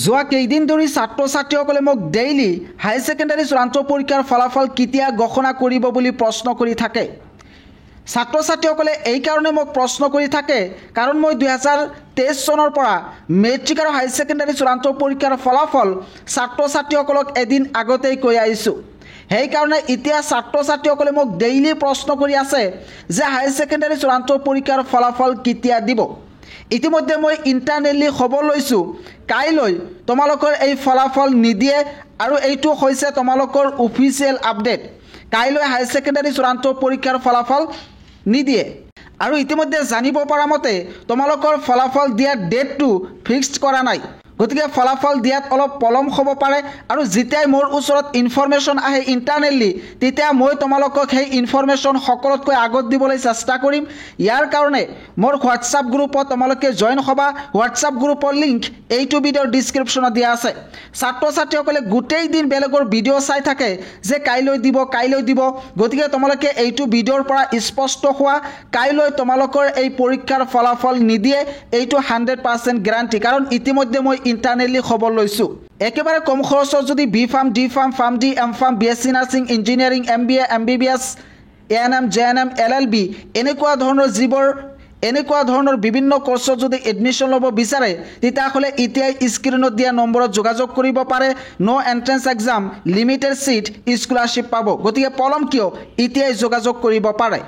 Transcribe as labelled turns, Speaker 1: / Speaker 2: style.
Speaker 1: যোৱা কেইদিন ধৰি ছাত্ৰ ছাত্ৰীসকলে মোক ডেইলি হাই ছেকেণ্ডাৰী চূড়ান্ত পৰীক্ষাৰ ফলাফল কেতিয়া ঘোষণা কৰিব বুলি প্ৰশ্ন কৰি থাকে। ছাত্ৰ ছাত্ৰীসকলে এই কাৰণে মোক প্ৰশ্ন কৰি থাকে কাৰণ মই 2023 চনৰ পৰা মেট্ৰিক আৰু হাই ছেকেণ্ডাৰী চূড়ান্ত পৰীক্ষাৰ ফলাফল ছাত্ৰ ছাত্ৰীসকলক এদিন আগতেই কৈ আহিছোঁ। সেইকাৰণে এতিয়া ছাত্ৰ ছাত্ৰীসকলে মোক ডেইলি প্ৰশ্ন কৰি আছে যে হাই ছেকেণ্ডাৰী চূড়ান্ত পৰীক্ষাৰ ফলাফল কেতিয়া দিব। ইতিমধ্যে মই ইণ্টাৰনেটলি খবৰ লৈছোঁ কাইলৈ তোমালোকৰ এই ফলাফল নিদিয়ে আৰু এইটো হৈছে তোমালোকৰ অফিচিয়েল আপডেট। কাইলৈ হাই ছেকেণ্ডাৰী চূড়ান্ত পৰীক্ষাৰ ফলাফল নিদিয়ে আৰু ইতিমধ্যে জানিব পৰা মতে তোমালোকৰ ফলাফল দিয়াৰ ডেটটো ফিক্সড কৰা নাই। গতিকে ফলাফল দিয়াত অলপ পলম হ'ব পাৰে আৰু যেতিয়াই মোৰ ওচৰত ইনফৰমেশ্যন আহে ইণ্টাৰনেটলি তেতিয়া মই তোমালোকক সেই ইনফৰমেশ্যন সকলোতকৈ আগত দিবলৈ চেষ্টা কৰিম। ইয়াৰ কাৰণে মোৰ হোৱাটছআপ গ্ৰুপত তোমালোকে জইন হ'বা। হোৱাটছআপ গ্ৰুপৰ লিংক এইটো ভিডিঅ'ৰ ডিছক্ৰিপশ্যনত দিয়া আছে। ছাত্ৰ ছাত্ৰীসকলে গোটেই দিন বেলেগৰ ভিডিঅ' চাই থাকে যে কাইলৈ দিব। গতিকে তোমালোকে এইটো ভিডিঅ'ৰ পৰা স্পষ্ট হোৱা কাইলৈ তোমালোকৰ এই পৰীক্ষাৰ ফলাফল নিদিয়ে, এইটো 100% গেৰাণ্টি। কাৰণ ইতিমধ্যে মই ইণ্টাৰনেটলি খবৰ লৈছোঁ। একেবাৰে কম খৰচত যদি B pharm, D pharm, pharm D, M pharm, BSc nursing, engineering, MBA, MBBS, ANM, JNM, LLB এনেকুৱা ধৰণৰ বিভিন্ন কোৰ্চত যদি এডমিশ্যন ল'ব বিচাৰে তেতিয়াহ'লে এতিয়াই স্ক্ৰীণত দিয়া নম্বৰত যোগাযোগ কৰিব পাৰে। No entrance exam, limited seat, scholarship পাব। গতিকে পলম কিয়, এতিয়াই যোগাযোগ কৰিব পাৰে।